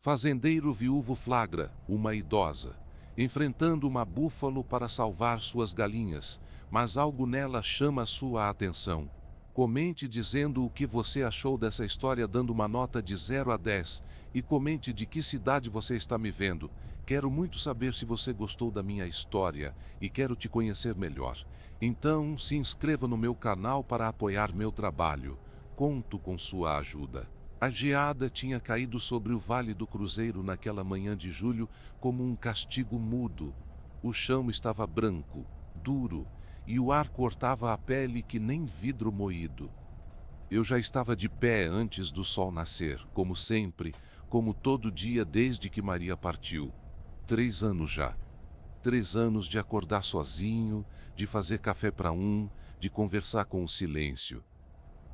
Fazendeiro viúvo flagra uma idosa, enfrentando uma búfalo para salvar suas galinhas, mas algo nela chama sua atenção. Comente dizendo o que você achou dessa história, dando uma nota de 0 a 10, e comente de que cidade você está me vendo. Quero muito saber se você gostou da minha história e quero te conhecer melhor. Então, se inscreva no meu canal para apoiar meu trabalho. Conto com sua ajuda. A geada tinha caído sobre o Vale do Cruzeiro naquela manhã de julho como um castigo mudo. O chão estava branco, duro, e o ar cortava a pele que nem vidro moído. Eu já estava de pé antes do sol nascer, como sempre, como todo dia desde que Maria partiu. 3 anos já. 3 anos de acordar sozinho, de fazer café para de conversar com o silêncio.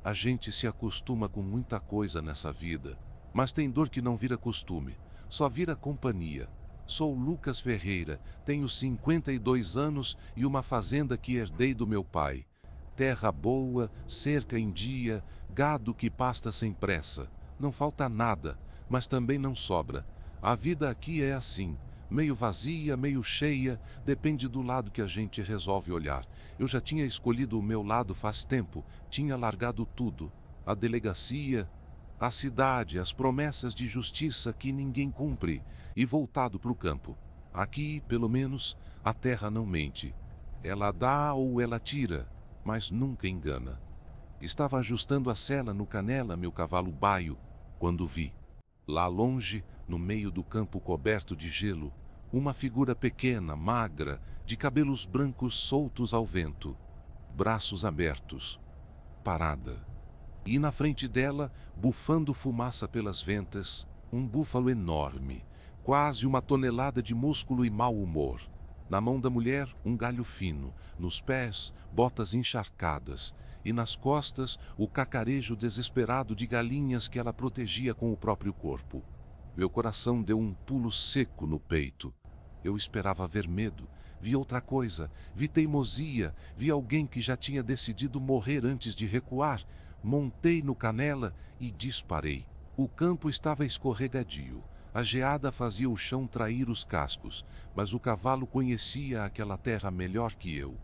A gente se acostuma com muita coisa nessa vida, mas tem dor que não vira costume, só vira companhia. Sou Lucas Ferreira, tenho 52 anos e uma fazenda que herdei do meu pai. Terra boa, cerca em dia, gado que pasta sem pressa. Não falta nada, mas também não sobra. A vida aqui é assim, meio vazia, meio cheia, depende do lado que a gente resolve olhar. Eu já tinha escolhido o meu lado faz tempo, tinha largado tudo. A delegacia, a cidade, as promessas de justiça que ninguém cumpre, e voltado para o campo. Aqui, pelo menos, a terra não mente. Ela dá ou ela tira, mas nunca engana. Estava ajustando a sela no canela, meu cavalo baio, quando vi, lá longe, no meio do campo coberto de gelo, uma figura pequena, magra, de cabelos brancos soltos ao vento, braços abertos, parada. E na frente dela, bufando fumaça pelas ventas, um búfalo enorme, quase 1 tonelada de músculo e mau humor. Na mão da mulher, um galho fino, nos pés, botas encharcadas, e nas costas, o cacarejo desesperado de galinhas que ela protegia com o próprio corpo. Meu coração deu um pulo seco no peito. Eu esperava ver medo, vi outra coisa, vi teimosia, vi alguém que já tinha decidido morrer antes de recuar. Montei no canela e disparei. O campo estava escorregadio. A geada fazia o chão trair os cascos, mas o cavalo conhecia aquela terra melhor que eu.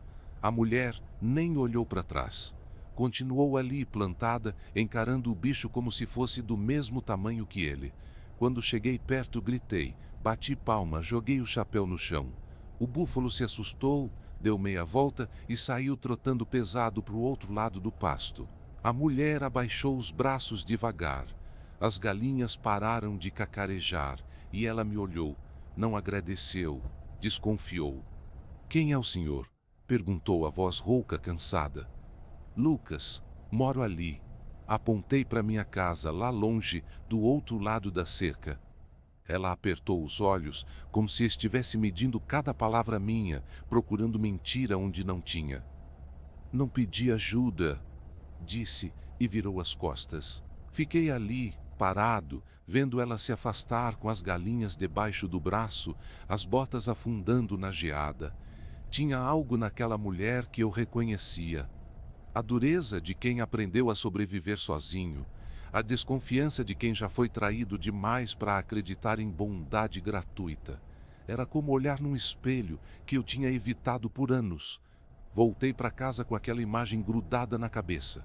A mulher nem olhou para trás. Continuou ali plantada, encarando o bicho como se fosse do mesmo tamanho que ele. Quando cheguei perto, gritei, bati palma, joguei o chapéu no chão. O búfalo se assustou, deu meia volta e saiu trotando pesado para o outro lado do pasto. A mulher abaixou os braços devagar. As galinhas pararam de cacarejar e ela me olhou, não agradeceu, desconfiou. Quem é o senhor? Perguntou a voz rouca, cansada. Lucas, moro ali. Apontei para minha casa, lá longe, do outro lado da cerca. Ela apertou os olhos, como se estivesse medindo cada palavra minha, procurando mentira onde não tinha. Não pedi ajuda, disse e virou as costas. Fiquei ali, parado, vendo ela se afastar com as galinhas debaixo do braço, as botas afundando na geada. Tinha algo naquela mulher que eu reconhecia. A dureza de quem aprendeu a sobreviver sozinho, a desconfiança de quem já foi traído demais para acreditar em bondade gratuita. Era como olhar num espelho que eu tinha evitado por anos. Voltei para casa com aquela imagem grudada na cabeça.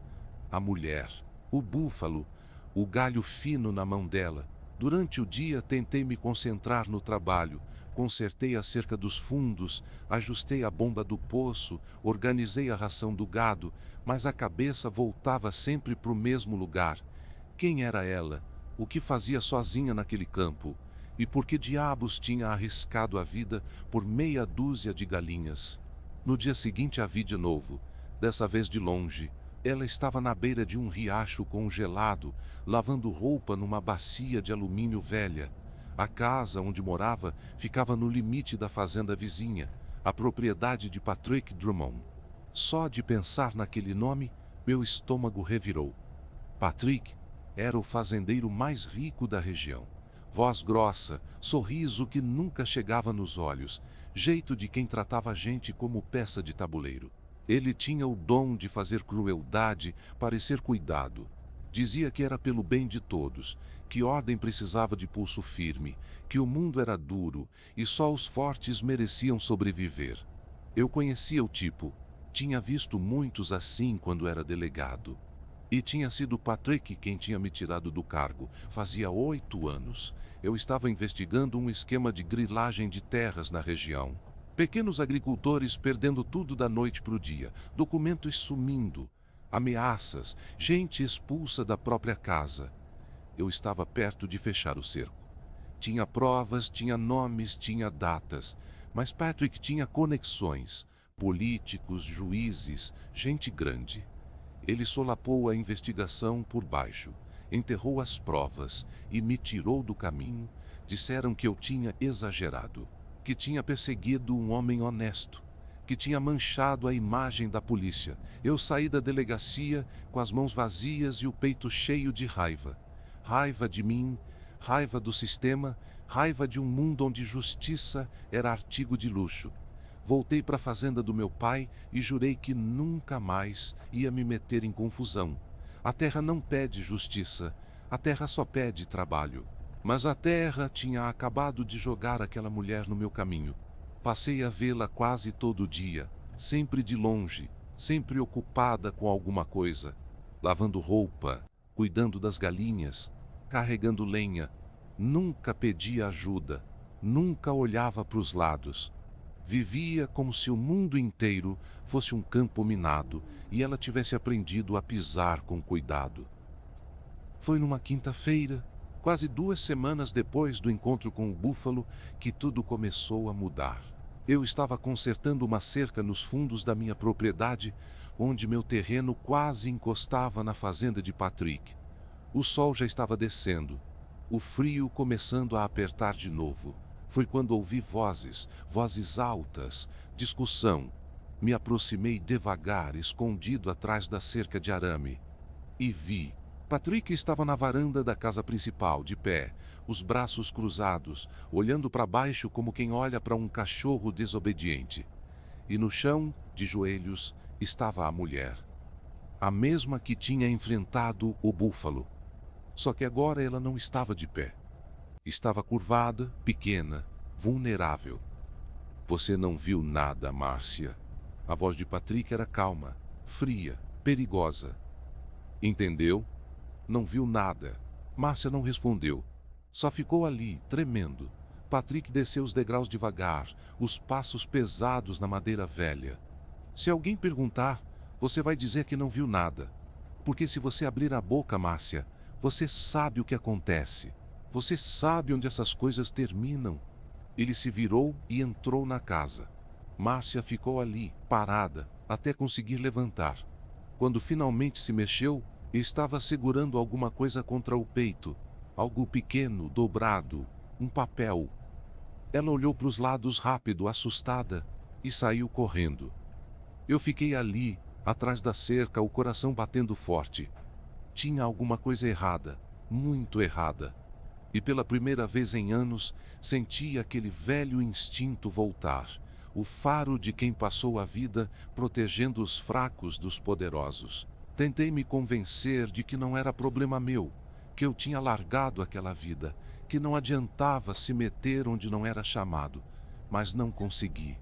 A mulher, o búfalo, o galho fino na mão dela. Durante o dia tentei me concentrar no trabalho, consertei a cerca dos fundos, ajustei a bomba do poço, organizei a ração do gado, mas a cabeça voltava sempre para o mesmo lugar. Quem era ela? O que fazia sozinha naquele campo? E por que diabos tinha arriscado a vida por meia dúzia de galinhas? No dia seguinte a vi de novo, dessa vez de longe. Ela estava na beira de um riacho congelado, lavando roupa numa bacia de alumínio velha. A casa onde morava ficava no limite da fazenda vizinha, a propriedade de Patrick Drummond. Só de pensar naquele nome, meu estômago revirou. Patrick era o fazendeiro mais rico da região. Voz grossa, sorriso que nunca chegava nos olhos, jeito de quem tratava a gente como peça de tabuleiro. Ele tinha o dom de fazer crueldade parecer cuidado. Dizia que era pelo bem de todos, que ordem precisava de pulso firme, que o mundo era duro e só os fortes mereciam sobreviver. Eu conhecia o tipo, tinha visto muitos assim quando era delegado. E tinha sido Patrick quem tinha me tirado do cargo, fazia 8 anos. Eu estava investigando um esquema de grilagem de terras na região. Pequenos agricultores perdendo tudo da noite para o dia, documentos sumindo, ameaças, gente expulsa da própria casa. Eu estava perto de fechar o cerco. Tinha provas, tinha nomes, tinha datas, mas Patrick tinha conexões, políticos, juízes, gente grande. Ele solapou a investigação por baixo, enterrou as provas e me tirou do caminho. Disseram que eu tinha exagerado, que tinha perseguido um homem honesto, que tinha manchado a imagem da polícia. Eu saí da delegacia com as mãos vazias e o peito cheio de raiva. Raiva de mim, raiva do sistema, raiva de um mundo onde justiça era artigo de luxo. Voltei para a fazenda do meu pai e jurei que nunca mais ia me meter em confusão. A terra não pede justiça, a terra só pede trabalho. Mas a terra tinha acabado de jogar aquela mulher no meu caminho. Passei a vê-la quase todo dia, sempre de longe, sempre ocupada com alguma coisa, lavando roupa, cuidando das galinhas, carregando lenha. Nunca pedia ajuda, nunca olhava para os lados. Vivia como se o mundo inteiro fosse um campo minado e ela tivesse aprendido a pisar com cuidado. Foi numa quinta-feira, quase 2 semanas depois do encontro com o búfalo, que tudo começou a mudar. Eu estava consertando uma cerca nos fundos da minha propriedade, onde meu terreno quase encostava na fazenda de Patrick. O sol já estava descendo, o frio começando a apertar de novo. Foi quando ouvi vozes altas, discussão. Me aproximei devagar, escondido atrás da cerca de arame. E vi. Patrick estava na varanda da casa principal, de pé, os braços cruzados, olhando para baixo como quem olha para um cachorro desobediente. E no chão, de joelhos, estava a mulher. A mesma que tinha enfrentado o búfalo. Só que agora ela não estava de pé. Estava curvada, pequena, vulnerável. Você não viu nada, Márcia. A voz de Patrick era calma, fria, perigosa. Entendeu? Não viu nada. Márcia não respondeu. Só ficou ali, tremendo. Patrick desceu os degraus devagar, os passos pesados na madeira velha. Se alguém perguntar, você vai dizer que não viu nada. Porque se você abrir a boca, Márcia, você sabe o que acontece. Você sabe onde essas coisas terminam. Ele se virou e entrou na casa. Márcia ficou ali, parada, até conseguir levantar. Quando finalmente se mexeu, estava segurando alguma coisa contra o peito. Algo pequeno, dobrado, um papel. Ela olhou para os lados rápido, assustada, e saiu correndo. Eu fiquei ali, atrás da cerca, o coração batendo forte. Tinha alguma coisa errada, muito errada. E pela primeira vez em anos, senti aquele velho instinto voltar, o faro de quem passou a vida protegendo os fracos dos poderosos. Tentei me convencer de que não era problema meu, que eu tinha largado aquela vida, que não adiantava se meter onde não era chamado, mas não consegui.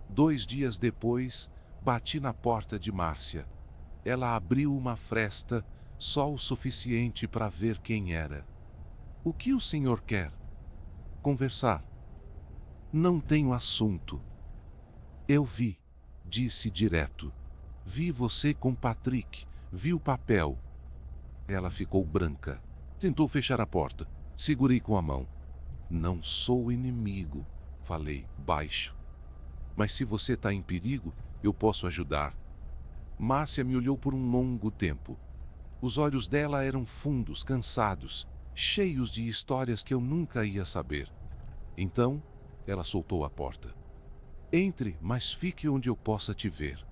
2 dias depois, bati na porta de Márcia. Ela abriu uma fresta, só o suficiente para ver quem era. O que o senhor quer? Conversar. Não tenho assunto. Eu vi, disse direto. Vi você com Patrick, vi o papel. Ela ficou branca. Tentou fechar a porta. Segurei com a mão. Não sou inimigo, falei baixo. Mas se você está em perigo, eu posso ajudar. Márcia me olhou por um longo tempo. Os olhos dela eram fundos, cansados, cheios de histórias que eu nunca ia saber. Então, ela soltou a porta. Entre, mas fique onde eu possa te ver.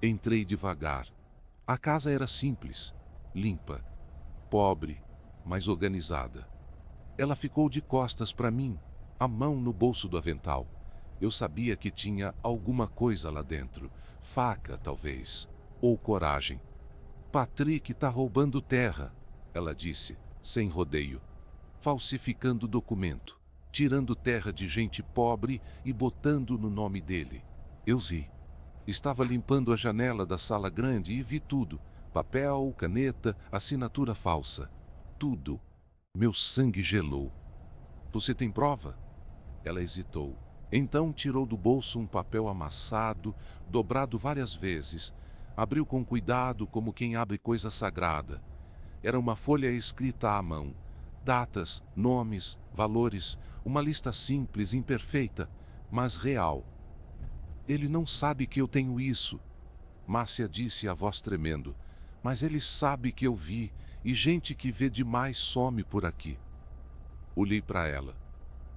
Entrei devagar. A casa era simples, limpa, pobre, mas organizada. Ela ficou de costas para mim, a mão no bolso do avental. Eu sabia que tinha alguma coisa lá dentro, faca talvez, ou coragem. Patrick está roubando terra, ela disse. sem rodeio, falsificando documento, tirando terra de gente pobre e botando no nome dele. Eu vi. Estava limpando a janela da sala grande e vi tudo: papel, caneta, assinatura falsa. Tudo. Meu sangue gelou. Você tem prova? Ela hesitou. Então tirou do bolso um papel amassado, dobrado várias vezes. Abriu com cuidado, como quem abre coisa sagrada. Era uma folha escrita à mão. Datas, nomes, valores, uma lista simples, imperfeita, mas real. Ele não sabe que eu tenho isso, Márcia disse a voz tremendo. Mas ele sabe que eu vi, e gente que vê demais some por aqui. Olhei para ela.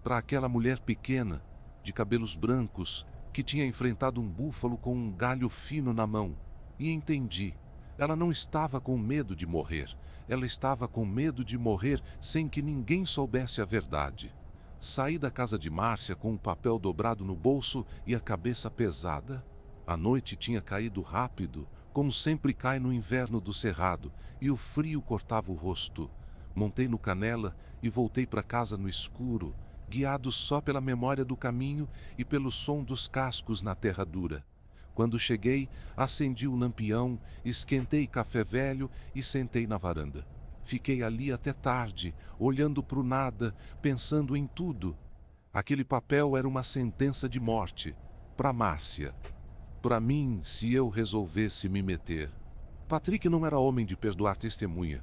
Para aquela mulher pequena, de cabelos brancos, que tinha enfrentado um búfalo com um galho fino na mão. E entendi. Ela não estava com medo de morrer. Ela estava com medo de morrer sem que ninguém soubesse a verdade. Saí da casa de Márcia com o papel dobrado no bolso e a cabeça pesada. A noite tinha caído rápido, como sempre cai no inverno do Cerrado, e o frio cortava o rosto. Montei no Canela e voltei para casa no escuro, guiado só pela memória do caminho e pelo som dos cascos na terra dura. Quando cheguei, acendi o lampião, esquentei café velho e sentei na varanda. Fiquei ali até tarde, olhando para o nada, pensando em tudo. Aquele papel era uma sentença de morte, para Márcia. Para mim, se eu resolvesse me meter. Patrick não era homem de perdoar testemunha.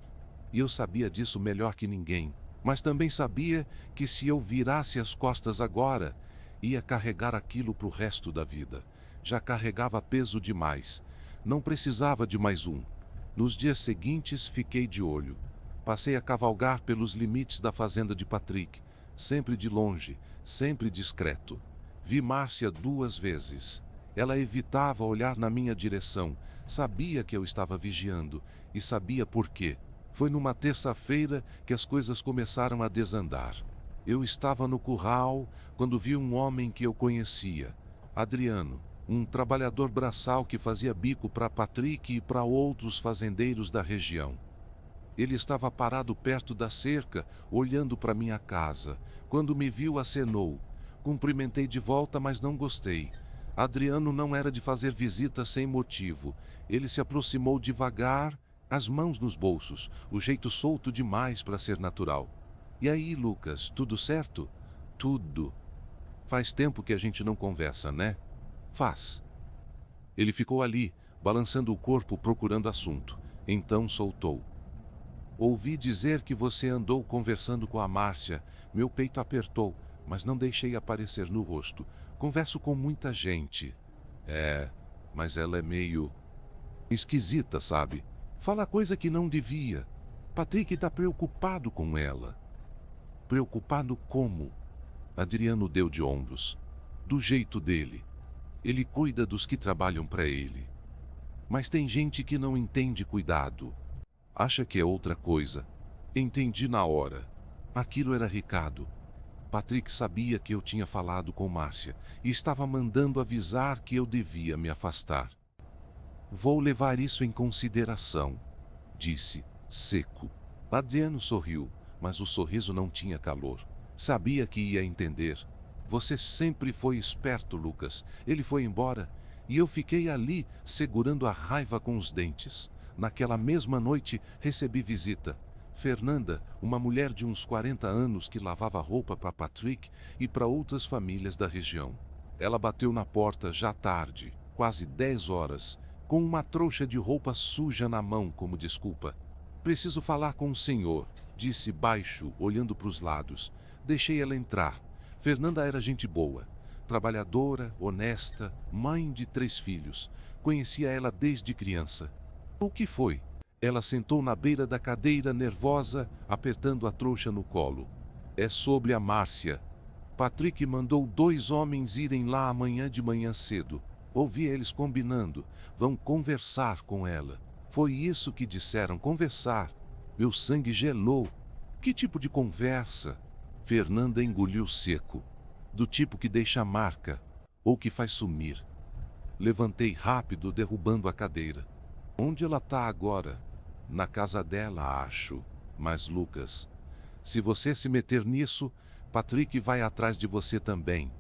E eu sabia disso melhor que ninguém. Mas também sabia que se eu virasse as costas agora, ia carregar aquilo para o resto da vida. Já carregava peso demais. Não precisava de mais um. Nos dias seguintes, fiquei de olho. Passei a cavalgar pelos limites da fazenda de Patrick, sempre de longe, sempre discreto. Vi Márcia 2 vezes. Ela evitava olhar na minha direção, sabia que eu estava vigiando, e sabia por quê. Foi numa terça-feira que as coisas começaram a desandar. Eu estava no curral quando vi um homem que eu conhecia, Adriano, um trabalhador braçal que fazia bico para Patrick e para outros fazendeiros da região. Ele estava parado perto da cerca, olhando para minha casa. Quando me viu, acenou. Cumprimentei de volta, mas não gostei. Adriano não era de fazer visitas sem motivo. Ele se aproximou devagar, as mãos nos bolsos, o jeito solto demais para ser natural. E aí, Lucas, tudo certo? Tudo. Faz tempo que a gente não conversa, né? Faz. Ele ficou ali, balançando o corpo procurando assunto. Então soltou. Ouvi dizer que você andou conversando com a Márcia. Meu peito apertou, mas não deixei aparecer no rosto. Converso com muita gente. Mas ela é meio esquisita, sabe? Fala coisa que não devia. Patrick está preocupado com ela. Preocupado como? Adriano deu de ombros. Do jeito dele. Ele cuida dos que trabalham para ele. Mas tem gente que não entende cuidado. Acha que é outra coisa. Entendi na hora. Aquilo era recado. Patrick sabia que eu tinha falado com Márcia e estava mandando avisar que eu devia me afastar. Vou levar isso em consideração, disse, seco. Adriano sorriu, mas o sorriso não tinha calor. Sabia que ia entender. Você sempre foi esperto, Lucas. Ele foi embora e eu fiquei ali segurando a raiva com os dentes. Naquela mesma noite, recebi visita. Fernanda, uma mulher de uns 40 anos que lavava roupa para Patrick e para outras famílias da região. Ela bateu na porta já tarde, quase 10 horas, com uma trouxa de roupa suja na mão como desculpa. Preciso falar com o senhor, disse baixo, olhando para os lados. Deixei ela entrar. Fernanda era gente boa, trabalhadora, honesta, mãe de 3 filhos. Conhecia ela desde criança. O que foi? Ela sentou na beira da cadeira, nervosa, apertando a trouxa no colo. É sobre a Márcia. Patrick mandou 2 homens irem lá amanhã de manhã cedo. Ouvi eles combinando. Vão conversar com ela. Foi isso que disseram, conversar. Meu sangue gelou. Que tipo de conversa? Fernanda engoliu seco. Do tipo que deixa marca, ou que faz sumir. Levantei rápido, derrubando a cadeira. Onde ela está agora? Na casa dela, acho. Mas Lucas, se você se meter nisso, Patrick vai atrás de você também.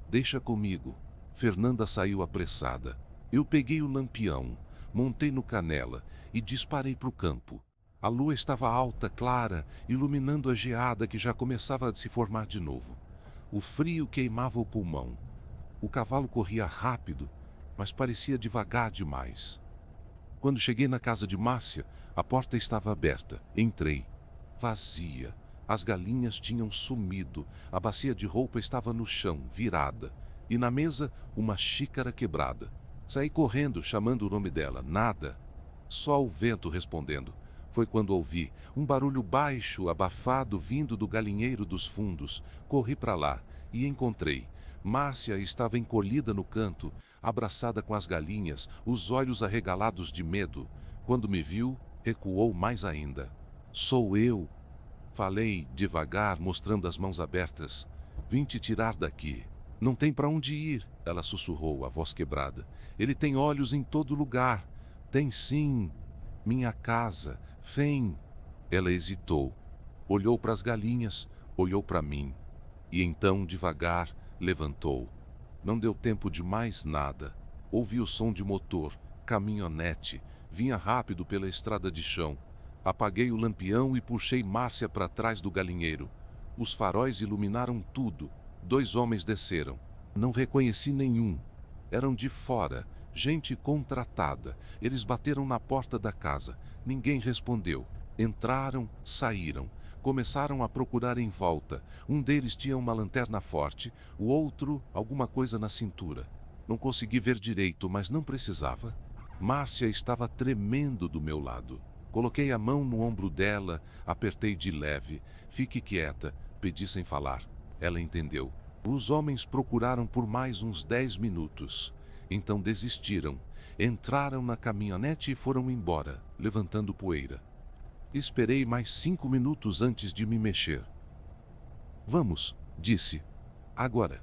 Deixa comigo. Fernanda saiu apressada. Eu peguei o lampião, montei no Canela e disparei para o campo. A lua estava alta, clara, iluminando a geada que já começava a se formar de novo. O frio queimava o pulmão. O cavalo corria rápido, mas parecia devagar demais. Quando cheguei na casa de Márcia, a porta estava aberta. Entrei. Vazia. As galinhas tinham sumido. A bacia de roupa estava no chão, virada. E na mesa, uma xícara quebrada. Saí correndo, chamando o nome dela. Nada. Só o vento respondendo. Foi quando ouvi um barulho baixo, abafado, vindo do galinheiro dos fundos. Corri para lá e encontrei. Márcia estava encolhida no canto, abraçada com as galinhas, os olhos arregalados de medo. Quando me viu, recuou mais ainda. Sou eu. Falei devagar, mostrando as mãos abertas. Vim te tirar daqui. Não tem para onde ir, ela sussurrou, a voz quebrada. Ele tem olhos em todo lugar. Tem sim. Minha casa. Vem. Ela hesitou. Olhou para as galinhas, olhou para mim. E então, devagar, levantou. Não deu tempo de mais nada. Ouvi o som de motor, caminhonete. Vinha rápido pela estrada de chão. Apaguei o lampião e puxei Márcia para trás do galinheiro. Os faróis iluminaram tudo. 2 homens desceram. Não reconheci nenhum. Eram de fora, gente contratada. Eles bateram na porta da casa. Ninguém respondeu. Entraram, saíram. Começaram a procurar em volta. Um deles tinha uma lanterna forte, o outro alguma coisa na cintura. Não consegui ver direito, mas não precisava. Márcia estava tremendo do meu lado. Coloquei a mão no ombro dela, apertei de leve. Fique quieta, pedi sem falar. Ela entendeu. Os homens procuraram por mais uns 10 minutos. Então desistiram. Entraram na caminhonete e foram embora, levantando poeira. Esperei mais 5 minutos antes de me mexer. Vamos, disse. Agora.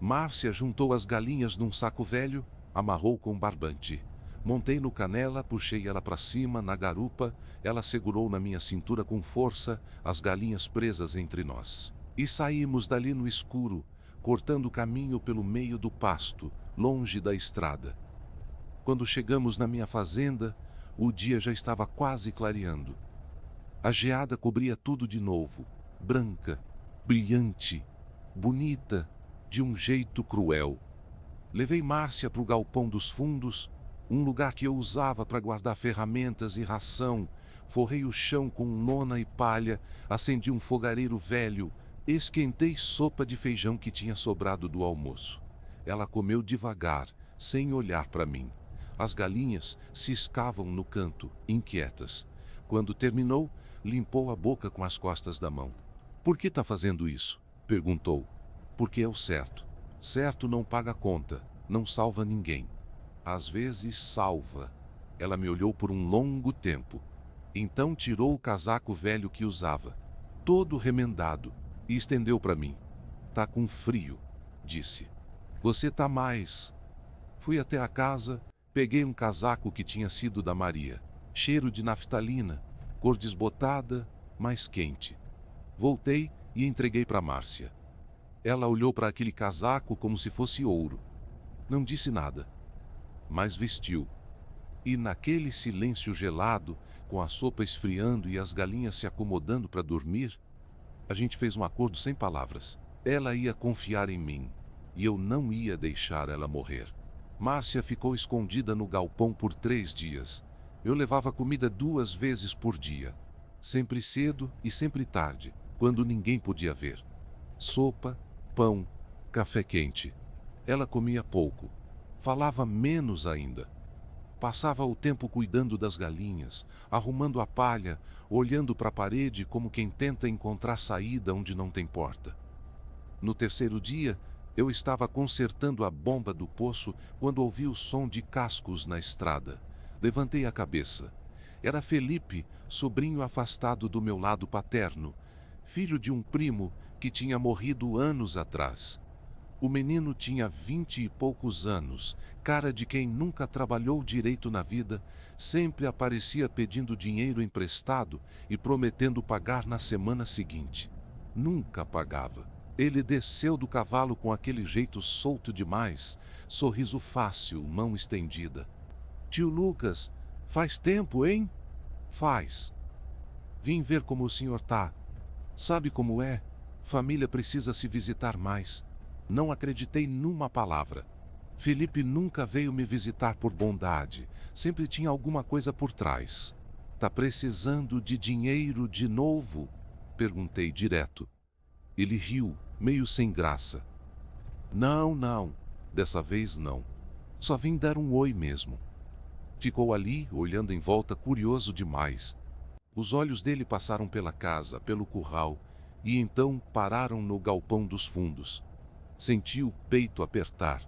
Márcia juntou as galinhas num saco velho, amarrou com barbante. Montei no Canela, puxei ela para cima, na garupa, ela segurou na minha cintura com força, as galinhas presas entre nós. E saímos dali no escuro, cortando o caminho pelo meio do pasto, longe da estrada. Quando chegamos na minha fazenda, o dia já estava quase clareando. A geada cobria tudo de novo, branca, brilhante, bonita, de um jeito cruel. Levei Márcia para o galpão dos fundos, um lugar que eu usava para guardar ferramentas e ração. Forrei o chão com lona e palha, acendi um fogareiro velho, esquentei sopa de feijão que tinha sobrado do almoço. Ela comeu devagar, sem olhar para mim. As galinhas ciscavam no canto, inquietas. Quando terminou, limpou a boca com as costas da mão. Por que está fazendo isso? Perguntou. Porque é o certo. Certo não paga conta, não salva ninguém. Às vezes salva. Ela me olhou por um longo tempo. Então tirou o casaco velho que usava, todo remendado, e estendeu para mim. Tá com frio, disse. Você tá mais. Fui até a casa, peguei um casaco que tinha sido da Maria. Cheiro de naftalina, cor desbotada, mas quente. Voltei e entreguei para Márcia. Ela olhou para aquele casaco como se fosse ouro. Não disse nada, mas vestiu. E naquele silêncio gelado, com a sopa esfriando e as galinhas se acomodando para dormir, a gente fez um acordo sem palavras. Ela ia confiar em mim, e eu não ia deixar ela morrer. Márcia ficou escondida no galpão por 3 dias. Eu levava comida 2 vezes por dia. Sempre cedo e sempre tarde, quando ninguém podia ver. Sopa, pão, café quente. Ela comia pouco. Falava menos ainda. Passava o tempo cuidando das galinhas, arrumando a palha, olhando para a parede como quem tenta encontrar saída onde não tem porta. No 3º dia, eu estava consertando a bomba do poço quando ouvi o som de cascos na estrada. Levantei a cabeça. Era Felipe, sobrinho afastado do meu lado paterno, filho de um primo que tinha morrido anos atrás. O menino tinha 20 e poucos anos, cara de quem nunca trabalhou direito na vida, sempre aparecia pedindo dinheiro emprestado e prometendo pagar na semana seguinte. Nunca pagava. Ele desceu do cavalo com aquele jeito solto demais, sorriso fácil, mão estendida. Tio Lucas, faz tempo, hein? Faz. Vim ver como o senhor tá. Sabe como é? Família precisa se visitar mais. Não acreditei numa palavra. Felipe nunca veio me visitar por bondade. Sempre tinha alguma coisa por trás. Tá precisando de dinheiro de novo? Perguntei direto. Ele riu, meio sem graça. Não, não. Dessa vez não. Só vim dar um oi mesmo. Ficou ali, olhando em volta, curioso demais. Os olhos dele passaram pela casa, pelo curral, e então pararam no galpão dos fundos. Senti o peito apertar.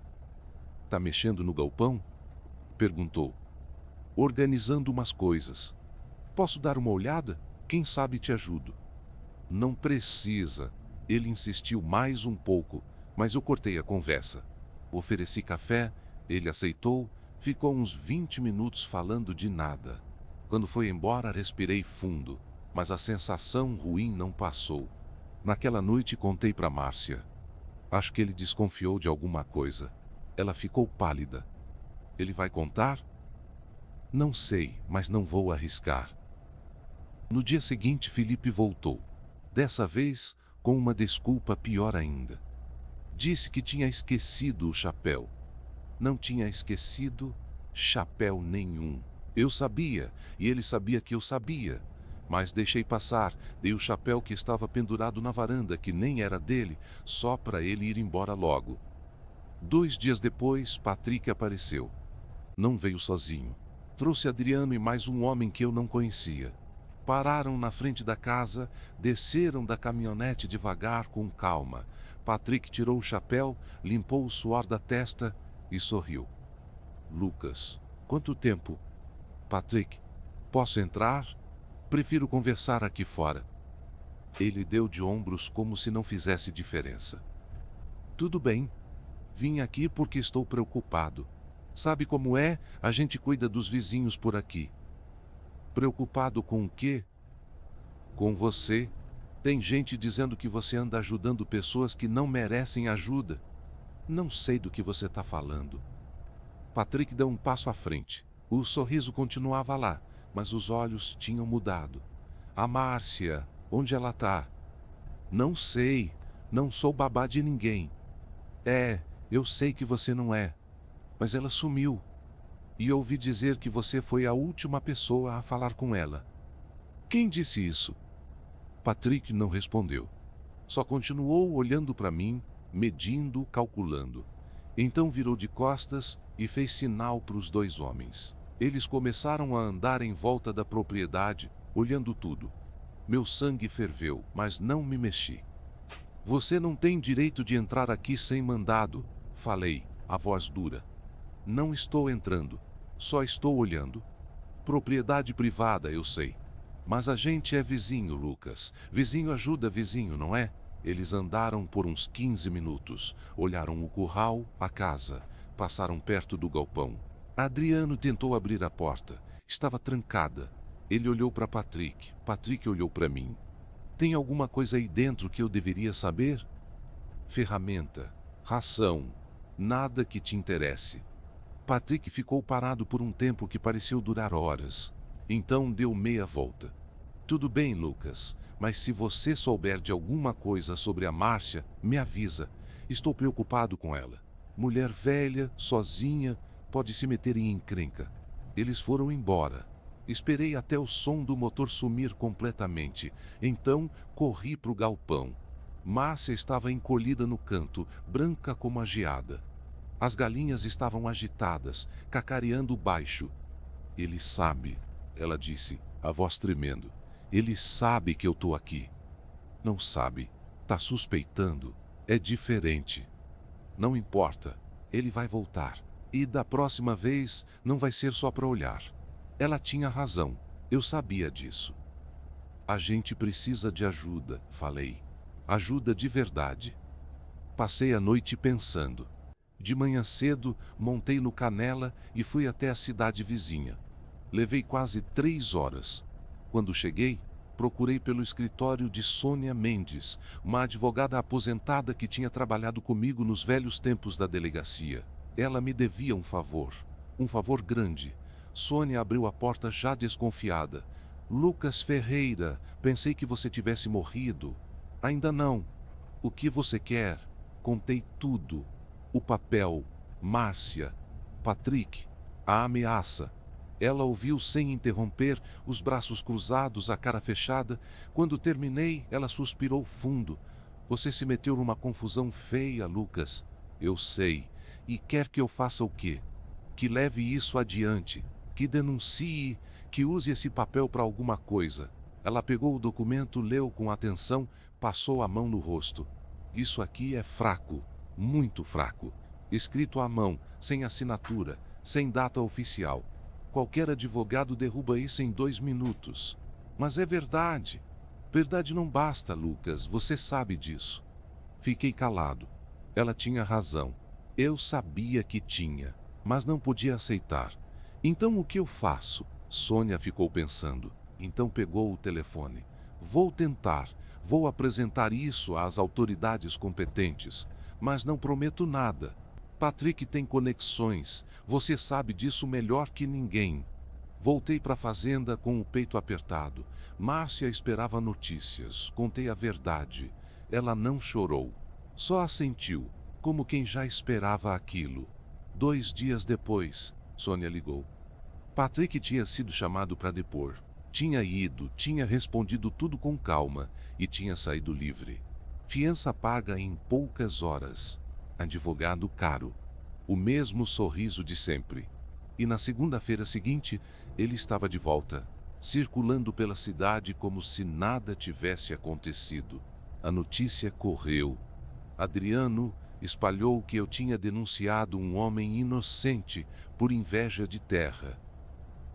Tá mexendo no galpão? Perguntou. Organizando umas coisas. Posso dar uma olhada? Quem sabe te ajudo. Não precisa. Ele insistiu mais um pouco, mas eu cortei a conversa. Ofereci café, ele aceitou, ficou uns 20 minutos falando de nada. Quando foi embora, respirei fundo, mas a sensação ruim não passou. Naquela noite contei para Márcia. Acho que ele desconfiou de alguma coisa. Ela ficou pálida. Ele vai contar? Não sei, mas não vou arriscar. No dia seguinte, Felipe voltou. Dessa vez, com uma desculpa pior ainda. Disse que tinha esquecido o chapéu. Não tinha esquecido chapéu nenhum. Eu sabia, e ele sabia que eu sabia. Mas deixei passar, dei o chapéu que estava pendurado na varanda, que nem era dele, só para ele ir embora logo. 2 dias depois, Patrick apareceu. Não veio sozinho. Trouxe Adriano e mais um homem que eu não conhecia. Pararam na frente da casa, desceram da caminhonete devagar, com calma. Patrick tirou o chapéu, limpou o suor da testa e sorriu. Lucas, quanto tempo? Patrick, posso entrar? Prefiro conversar aqui fora. Ele deu de ombros como se não fizesse diferença. Tudo bem. Vim aqui porque estou preocupado. Sabe como é? A gente cuida dos vizinhos por aqui. Preocupado com o quê? Com você. Tem gente dizendo que você anda ajudando pessoas que não merecem ajuda. Não sei do que você está falando. Patrick deu um passo à frente. O sorriso continuava lá, mas os olhos tinham mudado. A Márcia, onde ela está? Não sei. Não sou babá de ninguém. Eu sei que você não é. Mas ela sumiu. E ouvi dizer que você foi a última pessoa a falar com ela. Quem disse isso? Patrick não respondeu. Só continuou olhando para mim, medindo, calculando. Então virou de costas e fez sinal para os 2 homens. Eles começaram a andar em volta da propriedade, olhando tudo. Meu sangue ferveu, mas não me mexi. Você não tem direito de entrar aqui sem mandado, falei, a voz dura. Não estou entrando, só estou olhando. Propriedade privada, eu sei. Mas a gente é vizinho, Lucas. Vizinho ajuda vizinho, não é? Eles andaram por uns 15 minutos. Olharam o curral, a casa. Passaram perto do galpão. Adriano tentou abrir a porta. Estava trancada. Ele olhou para Patrick. Patrick olhou para mim. Tem alguma coisa aí dentro que eu deveria saber? Ferramenta, ração, nada que te interesse. Patrick ficou parado por um tempo que pareceu durar horas. Então deu meia volta. Tudo bem, Lucas, mas se você souber de alguma coisa sobre a Márcia, me avisa. Estou preocupado com ela. Mulher velha, sozinha, pode se meter em encrenca. Eles foram embora. Esperei até o som do motor sumir completamente. Então corri para o galpão. Márcia estava encolhida no canto, branca como a geada. As galinhas estavam agitadas, cacareando baixo. Ele sabe, ela disse, a voz tremendo. Ele sabe que eu estou aqui. Não sabe. Tá suspeitando. É diferente. Não importa. Ele vai voltar. E da próxima vez não vai ser só para olhar. Ela tinha razão. Eu sabia disso. A gente precisa de ajuda, falei. Ajuda de verdade. Passei a noite pensando. De manhã cedo, montei no Canela e fui até a cidade vizinha. Levei quase 3 horas. Quando cheguei, procurei pelo escritório de Sônia Mendes, uma advogada aposentada que tinha trabalhado comigo nos velhos tempos da delegacia. Ela me devia um favor grande. Sônia abriu a porta já desconfiada. Lucas Ferreira, pensei que você tivesse morrido. Ainda não. O que você quer? Contei tudo. O papel, Márcia, Patrick, a ameaça. Ela ouviu sem interromper, os braços cruzados, a cara fechada. Quando terminei, ela suspirou fundo. Você se meteu numa confusão feia, Lucas. Eu sei. E quer que eu faça o quê? Que leve isso adiante. Que denuncie, que use esse papel para alguma coisa. Ela pegou o documento, leu com atenção, passou a mão no rosto. Isso aqui é fraco, muito fraco. Escrito à mão, sem assinatura, sem data oficial. Qualquer advogado derruba isso em 2 minutos. Mas é verdade. Verdade não basta, Lucas, você sabe disso. Fiquei calado. Ela tinha razão. Eu sabia que tinha, mas não podia aceitar. Então o que eu faço? Sônia ficou pensando. Então pegou o telefone. Vou tentar. Vou apresentar isso às autoridades competentes, mas não prometo nada. Patrick tem conexões, você sabe disso melhor que ninguém. Voltei para a fazenda com o peito apertado. Márcia esperava notícias, contei a verdade. Ela não chorou, só assentiu, como quem já esperava aquilo. 2 dias depois, Sônia ligou. Patrick tinha sido chamado para depor. Tinha ido, tinha respondido tudo com calma e tinha saído livre. Fiança paga em poucas horas. Advogado caro. O mesmo sorriso de sempre. E na segunda-feira seguinte, ele estava de volta, circulando pela cidade como se nada tivesse acontecido. A notícia correu. Adriano espalhou que eu tinha denunciado um homem inocente por inveja de terra.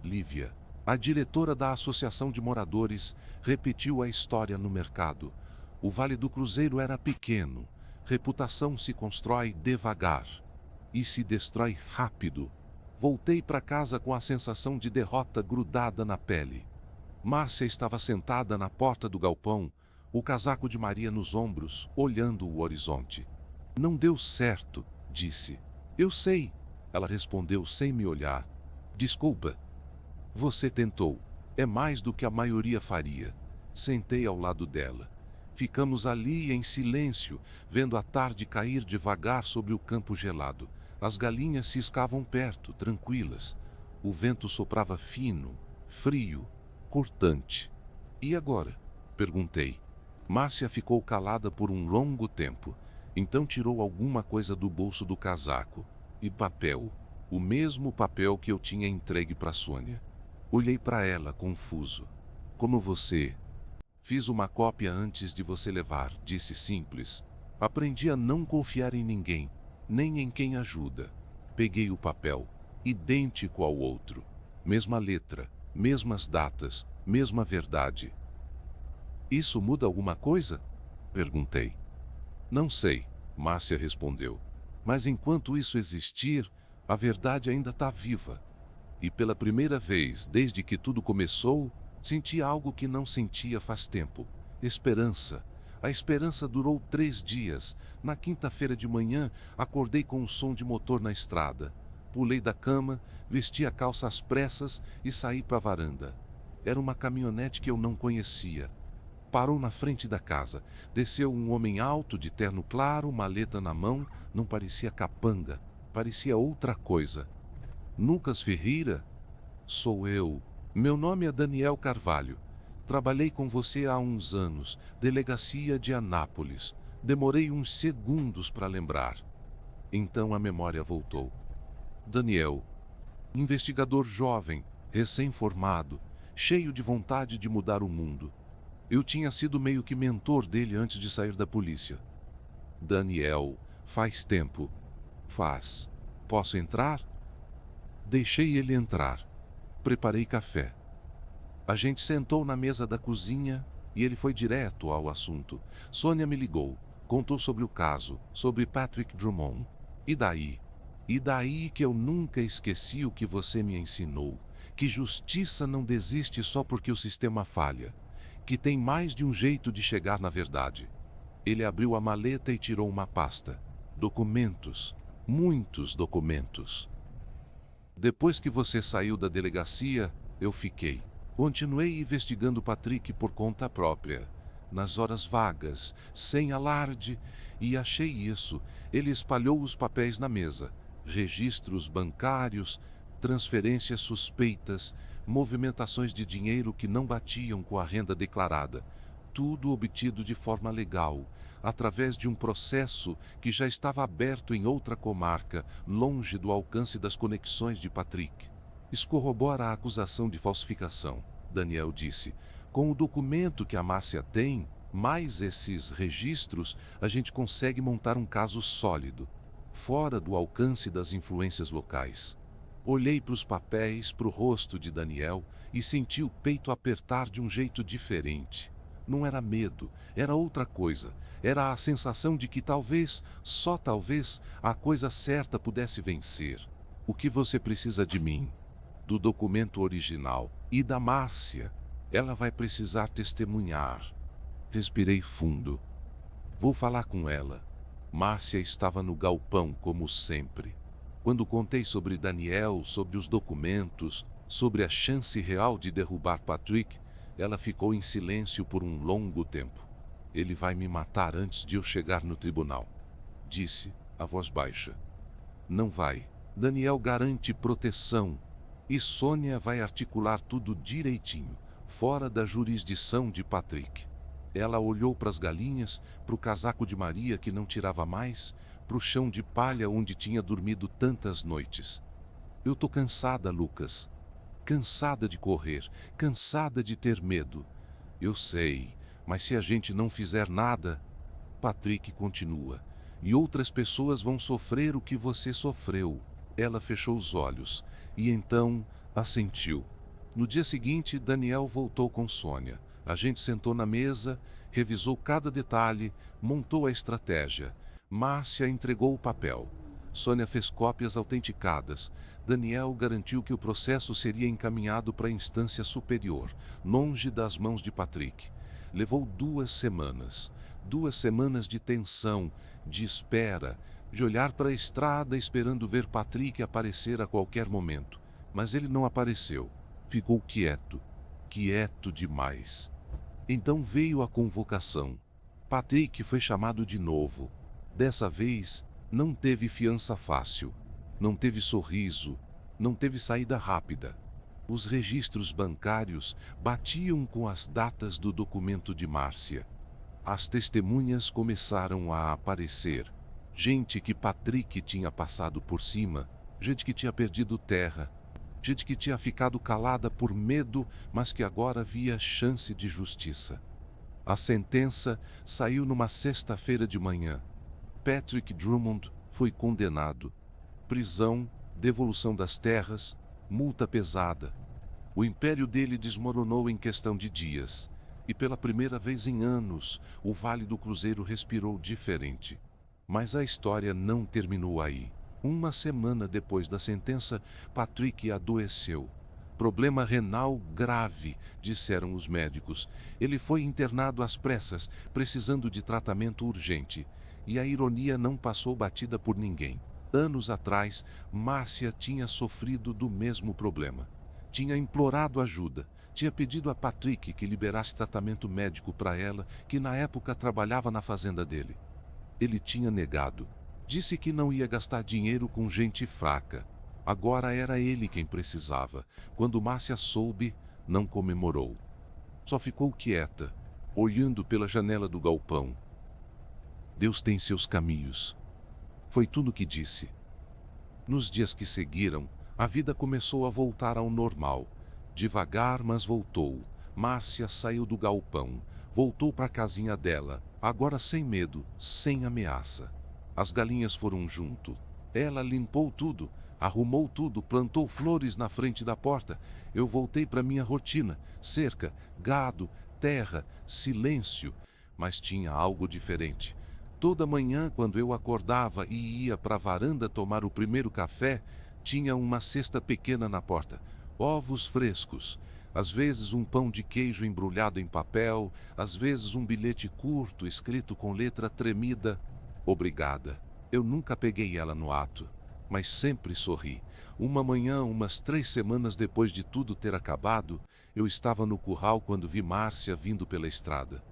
Lívia, a diretora da Associação de Moradores, repetiu a história no mercado. O Vale do Cruzeiro era pequeno. Reputação se constrói devagar e se destrói rápido. Voltei para casa com a sensação de derrota grudada na pele. Márcia estava sentada na porta do galpão, o casaco de Maria nos ombros, olhando o horizonte. Não deu certo, disse. Eu sei, ela respondeu sem me olhar. Desculpa. Você tentou. É mais do que a maioria faria. Sentei ao lado dela. Ficamos ali em silêncio, vendo a tarde cair devagar sobre o campo gelado. As galinhas ciscavam perto, tranquilas. O vento soprava fino, frio, cortante. E agora? Perguntei. Márcia ficou calada por um longo tempo. Então tirou alguma coisa do bolso do casaco. E papel. O mesmo papel que eu tinha entregue para Sônia. Olhei para ela, confuso. Como você? Fiz uma cópia antes de você levar, disse simples. Aprendi a não confiar em ninguém, nem em quem ajuda. Peguei o papel, idêntico ao outro. Mesma letra, mesmas datas, mesma verdade. Isso muda alguma coisa? Perguntei. Não sei, Márcia respondeu. Mas enquanto isso existir, a verdade ainda está viva. E pela primeira vez, desde que tudo começou, senti algo que não sentia faz tempo. Esperança. A esperança durou 3 dias. Na quinta-feira de manhã, acordei com um som de motor na estrada. Pulei da cama, vesti a calça às pressas e saí para a varanda. Era uma caminhonete que eu não conhecia. Parou na frente da casa. Desceu um homem alto, de terno claro, maleta na mão. Não parecia capanga. Parecia outra coisa. Lucas Ferreira? Sou eu. Meu nome é Daniel Carvalho. Trabalhei com você há uns anos, delegacia de Anápolis. Demorei uns segundos para lembrar. Então a memória voltou. Daniel, investigador jovem, recém-formado, cheio de vontade de mudar o mundo. Eu tinha sido meio que mentor dele antes de sair da polícia. Daniel, faz tempo. Faz. Posso entrar? Deixei ele entrar. Preparei café. A gente sentou na mesa da cozinha e ele foi direto ao assunto. Sônia me ligou. Contou sobre o caso, sobre Patrick Drummond. E daí? E daí que eu nunca esqueci o que você me ensinou, que justiça não desiste só porque o sistema falha, que tem mais de um jeito de chegar na verdade. Ele abriu a maleta e tirou uma pasta. Documentos. Muitos documentos. Depois que você saiu da delegacia, eu fiquei. Continuei investigando Patrick por conta própria, nas horas vagas, sem alarde, e achei isso. Ele espalhou os papéis na mesa. Registros bancários, transferências suspeitas, movimentações de dinheiro que não batiam com a renda declarada. Tudo obtido de forma legal, através de um processo que já estava aberto em outra comarca, longe do alcance das conexões de Patrick. Isso corrobora a acusação de falsificação, Daniel disse. Com o documento que a Márcia tem, mais esses registros, a gente consegue montar um caso sólido, fora do alcance das influências locais. Olhei para os papéis, para o rosto de Daniel e senti o peito apertar de um jeito diferente. Não era medo, era outra coisa. Era a sensação de que talvez, só talvez, a coisa certa pudesse vencer. O que você precisa de mim? Do documento original. E da Márcia. Ela vai precisar testemunhar. Respirei fundo. Vou falar com ela. Márcia estava no galpão, como sempre. Quando contei sobre Daniel, sobre os documentos, sobre a chance real de derrubar Patrick, ela ficou em silêncio por um longo tempo. Ele vai me matar antes de eu chegar no tribunal, disse, a voz baixa. Não vai. Daniel garante proteção. E Sônia vai articular tudo direitinho, fora da jurisdição de Patrick. Ela olhou para as galinhas, para o casaco de Maria que não tirava mais, para o chão de palha onde tinha dormido tantas noites. Eu tô cansada, Lucas. Cansada de correr, cansada de ter medo. Eu sei, mas se a gente não fizer nada... Patrick continua. E outras pessoas vão sofrer o que você sofreu. Ela fechou os olhos. E então, assentiu. No dia seguinte, Daniel voltou com Sônia. A gente sentou na mesa, revisou cada detalhe, montou a estratégia. Márcia entregou o papel. Sônia fez cópias autenticadas. Daniel garantiu que o processo seria encaminhado para a instância superior, longe das mãos de Patrick. Levou 2 semanas. 2 semanas de tensão, de espera, de olhar para a estrada esperando ver Patrick aparecer a qualquer momento. Mas ele não apareceu. Ficou quieto. Quieto demais. Então veio a convocação. Patrick foi chamado de novo. Dessa vez, não teve fiança fácil. Não teve sorriso. Não teve saída rápida. Os registros bancários batiam com as datas do documento de Márcia. As testemunhas começaram a aparecer. Gente que Patrick tinha passado por cima. Gente que tinha perdido terra. Gente que tinha ficado calada por medo, mas que agora via chance de justiça. A sentença saiu numa sexta-feira de manhã. Patrick Drummond foi condenado. Prisão, devolução das terras, multa pesada. O império dele desmoronou em questão de dias. E pela primeira vez em anos, o Vale do Cruzeiro respirou diferente. Mas a história não terminou aí. 1 semana depois da sentença, Patrick adoeceu. Problema renal grave, disseram os médicos. Ele foi internado às pressas, precisando de tratamento urgente. E a ironia não passou batida por ninguém. Anos atrás, Márcia tinha sofrido do mesmo problema. Tinha implorado ajuda. Tinha pedido a Patrick que liberasse tratamento médico para ela, que na época trabalhava na fazenda dele. Ele tinha negado. Disse que não ia gastar dinheiro com gente fraca. Agora era ele quem precisava. Quando Márcia soube, não comemorou. Só ficou quieta, olhando pela janela do galpão. Deus tem seus caminhos. Foi tudo o que disse. Nos dias que seguiram, a vida começou a voltar ao normal. Devagar, mas voltou. Márcia saiu do galpão. Voltou para a casinha dela, agora sem medo, sem ameaça. As galinhas foram junto. Ela limpou tudo, arrumou tudo, plantou flores na frente da porta. Eu voltei para minha rotina, cerca, gado, terra, silêncio. Mas tinha algo diferente. Toda manhã, quando eu acordava e ia para a varanda tomar o primeiro café, tinha uma cesta pequena na porta. Ovos frescos, às vezes um pão de queijo embrulhado em papel, às vezes um bilhete curto escrito com letra tremida: "Obrigada". Eu nunca peguei ela no ato, mas sempre sorri. Uma manhã, umas 3 semanas depois de tudo ter acabado, eu estava no curral quando vi Márcia vindo pela estrada.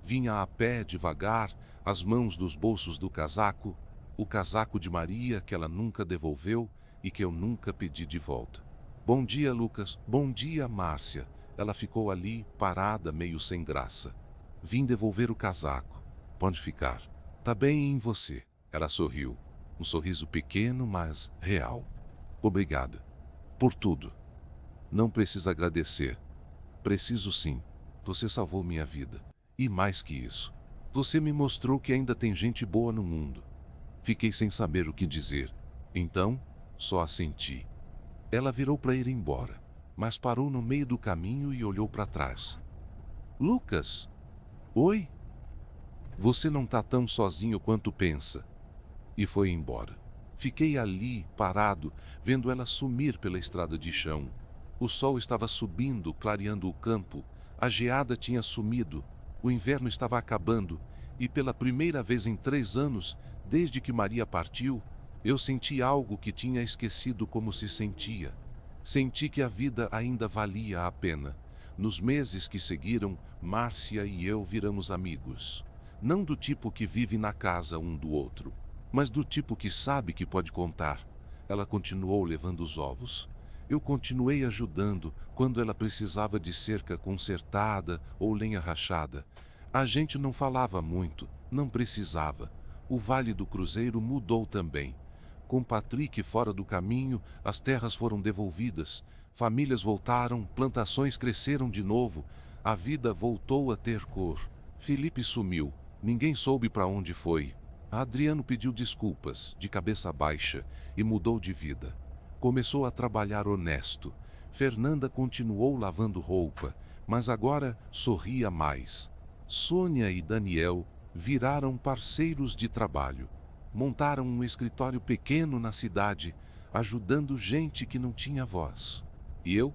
Vinha a pé, devagar, as mãos nos bolsos do casaco, o casaco de Maria que ela nunca devolveu e que eu nunca pedi de volta. "Bom dia, Lucas." "Bom dia, Márcia." Ela ficou ali, parada, meio sem graça. "Vim devolver o casaco." "Pode ficar. Tá bem em você." Ela sorriu. Um sorriso pequeno, mas real. "Obrigada. Por tudo." "Não precisa agradecer." "Preciso sim. Você salvou minha vida. E mais que isso, você me mostrou que ainda tem gente boa no mundo." Fiquei sem saber o que dizer. Então, só assenti. Ela virou para ir embora, mas parou no meio do caminho e olhou para trás. "Lucas? Oi? Você não tá tão sozinho quanto pensa." E foi embora. Fiquei ali, parado, vendo ela sumir pela estrada de chão. O sol estava subindo, clareando o campo. A geada tinha sumido. O inverno estava acabando. E pela primeira vez em 3 anos, desde que Maria partiu, eu senti algo que tinha esquecido como se sentia. Senti que a vida ainda valia a pena. Nos meses que seguiram, Márcia e eu viramos amigos. Não do tipo que vive na casa um do outro, mas do tipo que sabe que pode contar. Ela continuou levando os ovos. Eu continuei ajudando quando ela precisava de cerca consertada ou lenha rachada. A gente não falava muito, não precisava. O Vale do Cruzeiro mudou também. Com Patrick fora do caminho, as terras foram devolvidas. Famílias voltaram, plantações cresceram de novo. A vida voltou a ter cor. Felipe sumiu. Ninguém soube para onde foi. Adriano pediu desculpas, de cabeça baixa, e mudou de vida. Começou a trabalhar honesto. Fernanda continuou lavando roupa, mas agora sorria mais. Sônia e Daniel viraram parceiros de trabalho. Montaram um escritório pequeno na cidade, ajudando gente que não tinha voz. E eu?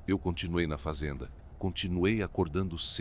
Eu continuei na fazenda. Continuei acordando cedo.